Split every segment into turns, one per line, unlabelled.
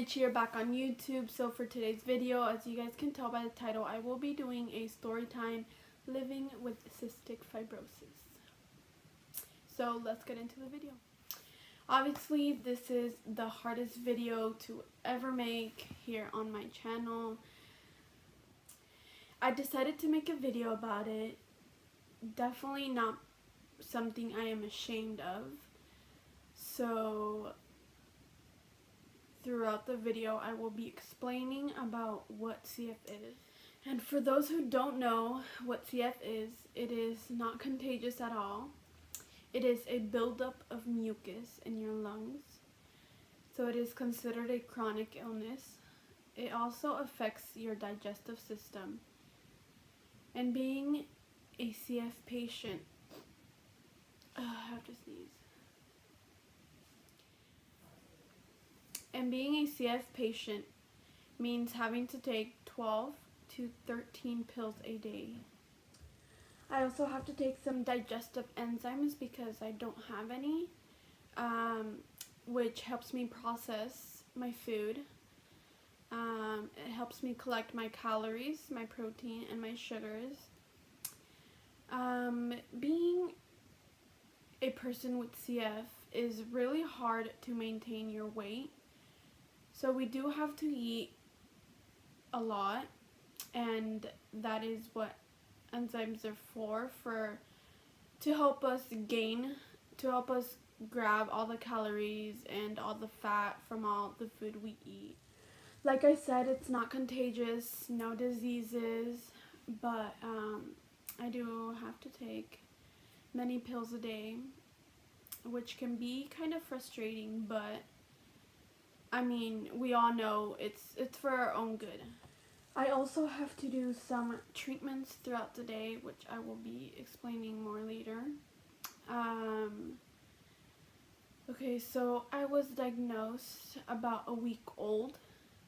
Michh here, back on YouTube. So for today's video, as you guys can tell by the title, I will be doing a story time living with cystic fibrosis. So let's get into the video. Obviously, this is the hardest video to ever make here on my channel. I decided to make a video about it. Definitely not something I am ashamed of. So throughout the video, I will be explaining about what CF is. And for those who don't know what CF is, it is not contagious at all. It is a buildup of mucus in your lungs. So it is considered a chronic illness. It also affects your digestive system. And being a CF patient, I have to sneeze. And being a CF patient means having to take 12 to 13 pills a day. I also have to take some digestive enzymes because I don't have any, which helps me process my food. It helps me collect my calories, my protein, and my sugars. Being a person with CF is really hard to maintain your weight. So we do have to eat a lot, and that is what enzymes are for to help us grab all the calories and all the fat from all the food we eat. Like I said, it's not contagious, no diseases, but I do have to take many pills a day, which can be kind of frustrating, but I mean, we all know it's for our own good. I also have to do some treatments throughout the day, which I will be explaining more later. Okay, so I was diagnosed about a week old,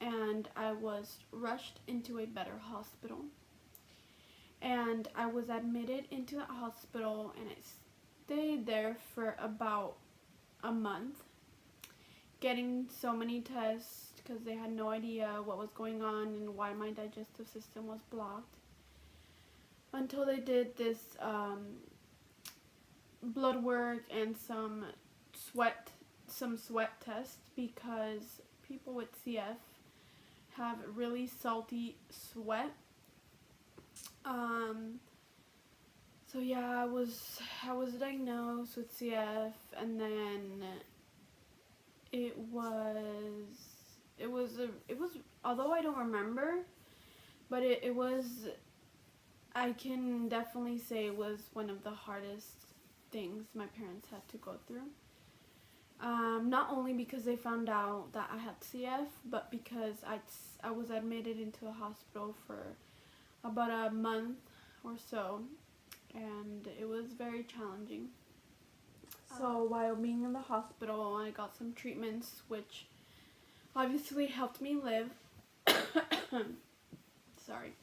and I was rushed into a better hospital. And I was admitted into the hospital, and I stayed there for about a month, getting so many tests because they had no idea what was going on and why my digestive system was blocked, until they did this blood work and some sweat tests, because people with CF have really salty sweat. So yeah, I was diagnosed with CF, and then it was although I don't remember, but it was, I can definitely say it was one of the hardest things my parents had to go through. Not only because they found out that I had CF, but because I was admitted into a hospital for about a month or so, and it was very challenging. So while being in the hospital, I got some treatments which obviously helped me live. Sorry.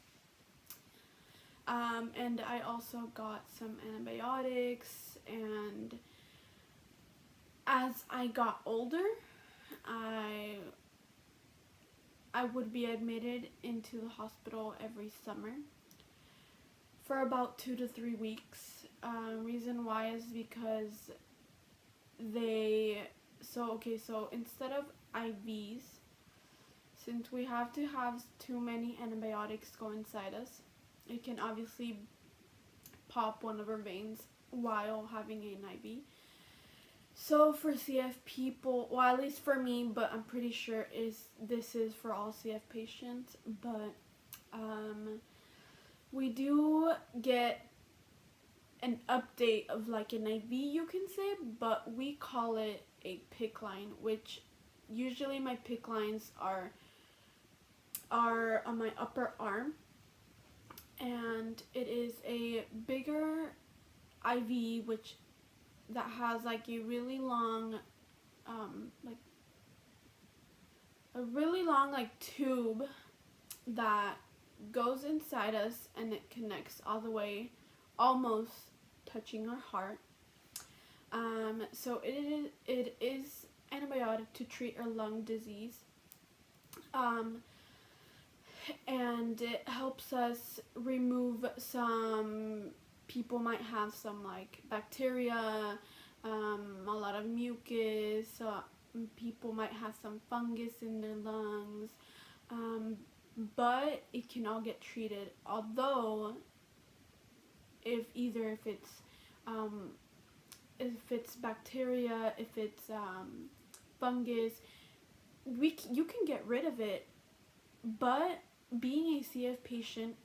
And I also got some antibiotics, and as I got older, I would be admitted into the hospital every summer for about 2 to 3 weeks. Reason why is because so instead of IVs, since we have to have too many antibiotics go inside us, it can obviously pop one of our veins while having an IV. So for CF people, well, at least for me, but I'm pretty sure this is for all CF patients, but we do get an update of like an IV, you can say, but we call it a PICC line, which usually my PICC lines are on my upper arm, and it is a bigger IV that has like a really long tube that goes inside us, and it connects all the way, almost touching our heart. So it is antibiotic to treat our lung disease, Um, and it helps us remove some, people might have some like bacteria, a lot of mucus, people might have some fungus in their lungs, but it can all get treated. Although if um, it's bacteria, if it's fungus, you can get rid of it. But being a CF patient,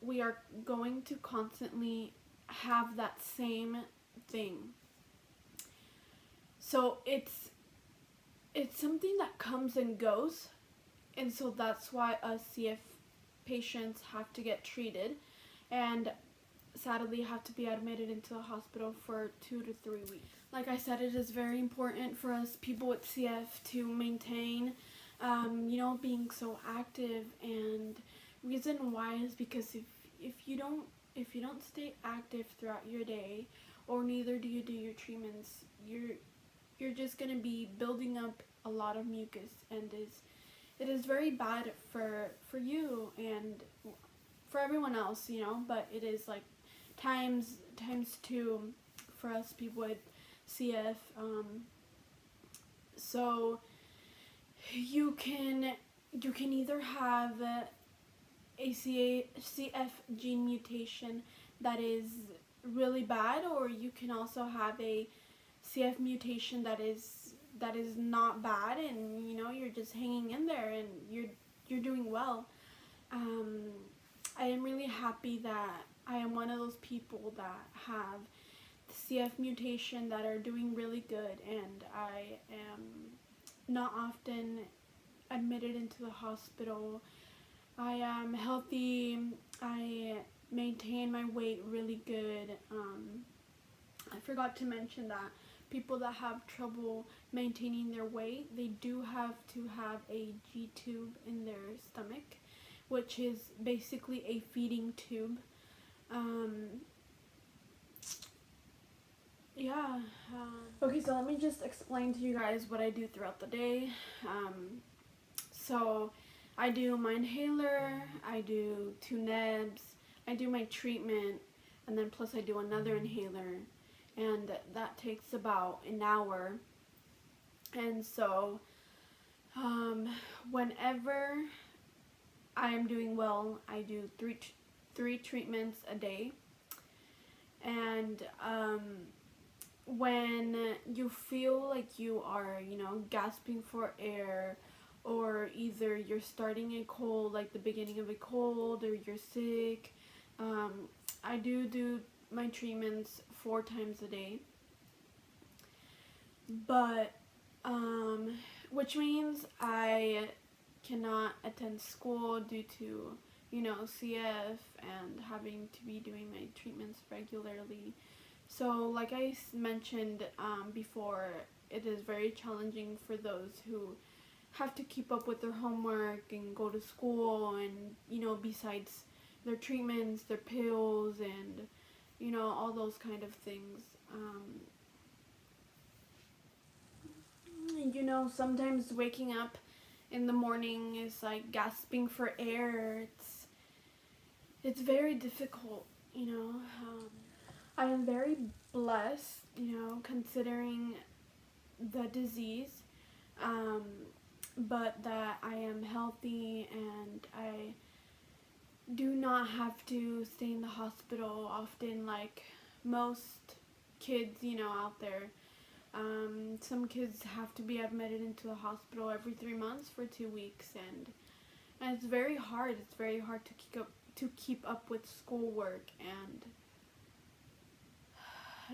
we are going to constantly have that same thing. So it's something that comes and goes, and so that's why us CF patients have to get treated, and sadly have to be admitted into the hospital for 2 to 3 weeks. Like I said, it is very important for us people with CF to maintain, being so active. And reason why is because if you don't stay active throughout your day, or neither do you do your treatments, you're just gonna be building up a lot of mucus, and it is very bad for you and for everyone else, but it is like times two for us people with CF. So you can either have a CF gene mutation that is really bad, or you can also have a CF mutation that is not bad, and you're just hanging in there and you're doing well. I am really happy that I am one of those people that have the CF mutation that are doing really good, and I am not often admitted into the hospital. I am healthy. I maintain my weight really good. I forgot to mention that people that have trouble maintaining their weight, they do have to have a G-tube in their stomach, which is basically a feeding tube. Okay, so let me just explain to you guys what I do throughout the day. So I do my inhaler, I do 2 nebs, I do my treatment, and then plus I do another inhaler, and that takes about an hour. And so whenever I am doing well, I do three treatments a day. And when you feel like you are, gasping for air, or either you're starting a cold, like the beginning of a cold, or you're sick, I do my treatments 4 times a day. But which means I cannot attend school due to CF and having to be doing my treatments regularly. So like I mentioned before, it is very challenging for those who have to keep up with their homework and go to school, and besides their treatments, their pills, and all those kind of things. Sometimes waking up in the morning is like gasping for air. It's very difficult. I am very blessed, considering the disease, but that I am healthy and I do not have to stay in the hospital often like most kids, out there. Some kids have to be admitted into the hospital every 3 months for 2 weeks, and it's very hard. It's very hard to keep up with schoolwork, and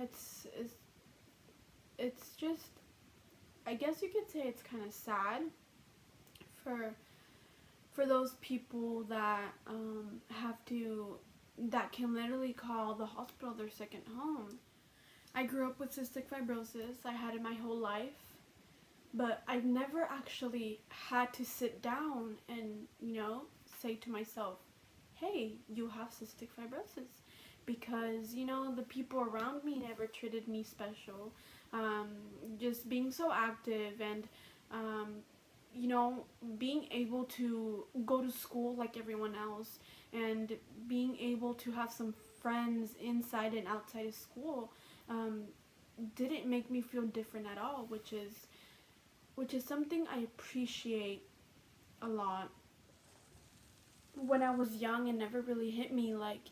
it's just, I guess you could say it's kind of sad for those people that that can literally call the hospital their second home. I grew up with cystic fibrosis. I had it my whole life, but I've never actually had to sit down and, say to myself, hey, you have cystic fibrosis, because, the people around me never treated me special. Just being so active and, being able to go to school like everyone else, and being able to have some friends inside and outside of school, didn't make me feel different at all, which is something I appreciate a lot. When I was young, it never really hit me like,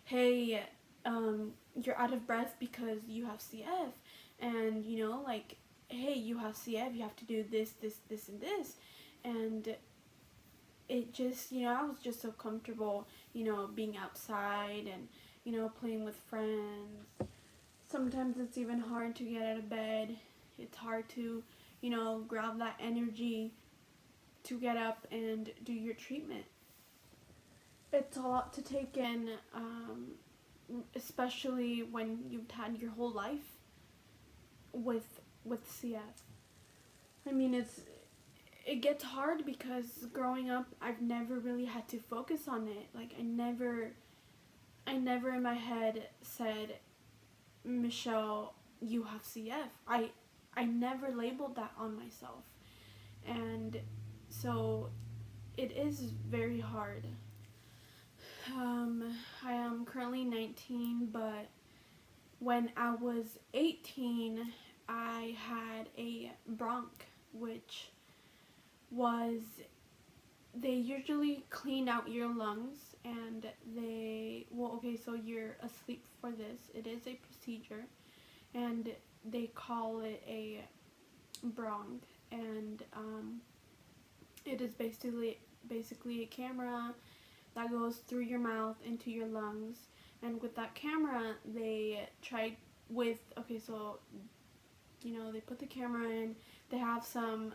hey, you're out of breath because you have CF, and like, hey, you have CF, you have to do this, and this, and it just, I was just so comfortable, being outside and, playing with friends. Sometimes it's even hard to get out of bed. It's hard to, grab that energy to get up and do your treatment. It's a lot to take in, especially when you've had your whole life with CF. I mean, it gets hard because growing up, I've never really had to focus on it. Like, I never in my head said, Michelle, you have CF. I never labeled that on myself. And so it is very hard. I am currently 19, but when I was 18, I had a bronch, which was, they usually clean out your lungs, and so you're asleep for this. It is a procedure, and they call it a bronch, and it is basically a camera that goes through your mouth into your lungs. And with that camera, they tried with, they put the camera in, they have some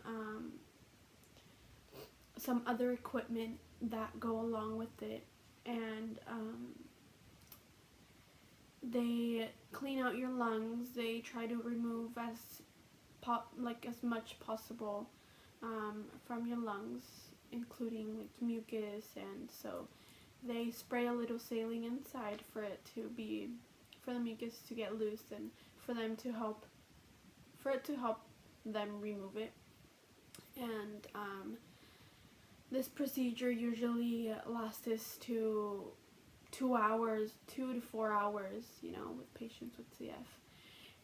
other equipment that go along with it, and they clean out your lungs. They try to remove as much possible from your lungs, including like mucus, and so they spray a little saline inside for the mucus to get loose, and for it to help them remove it. And this procedure usually lasts us to 2 to 4 hours, with patients with CF.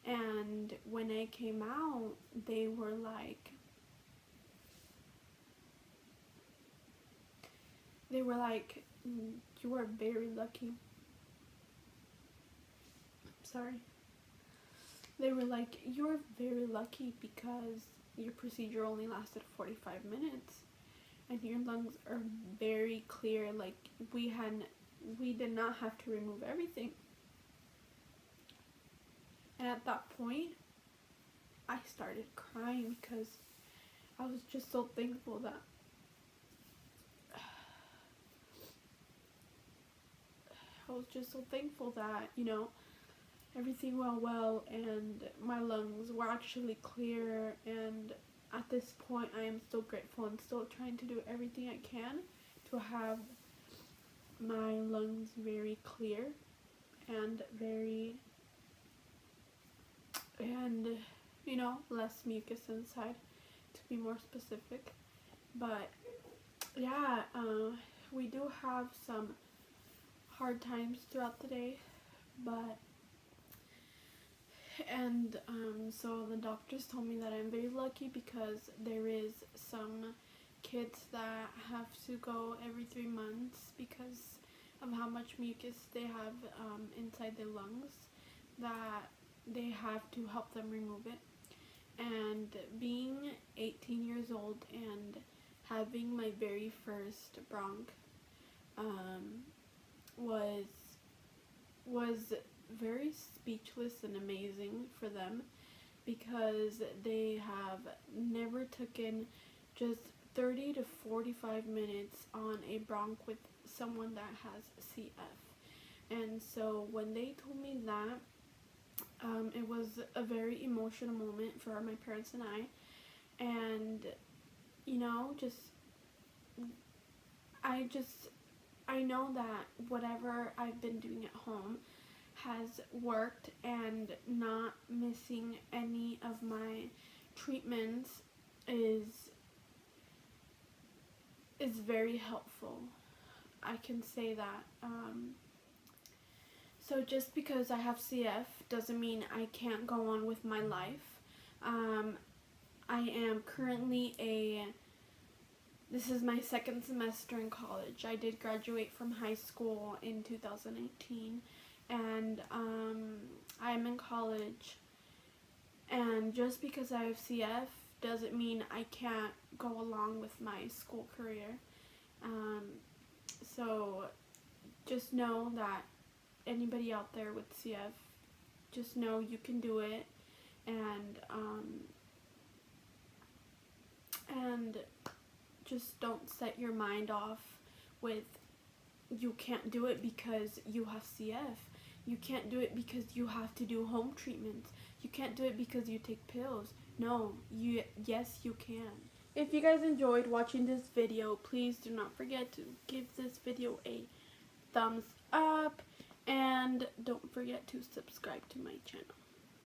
And when I came out, they were like, you are very lucky. Sorry. They were like, you're very lucky because your procedure only lasted 45 minutes. And your lungs are very clear. Like, we did not have to remove everything. And at that point, I started crying because I was just so thankful that everything went well, and my lungs were actually clear. And at this point, I am still grateful and still trying to do everything I can to have my lungs very clear and less mucus inside, to be more specific. But yeah, we do have some hard times throughout the day, so the doctors told me that I'm very lucky because there is some kids that have to go every 3 months because of how much mucus they have inside their lungs, that they have to help them remove it. And being 18 years old and having my very first bronch was very speechless and amazing for them, because they have never taken just 30 to 45 minutes on a bronch with someone that has CF. And so when they told me that, it was a very emotional moment for my parents and I. And I know that whatever I've been doing at home has worked, and not missing any of my treatments is is very helpful. I can say that. So just because I have CF doesn't mean I can't go on with my life. I am currently this is my second semester in college. I did graduate from high school in 2018, and I'm in college. And just because I have CF doesn't mean I can't go along with my school career. So just know that anybody out there with CF, just know you can do it, and just don't set your mind off with you can't do it because you have CF. You can't do it because you have to do home treatments. You can't do it because you take pills. No, yes you can. If you guys enjoyed watching this video, please do not forget to give this video a thumbs up, and don't forget to subscribe to my channel.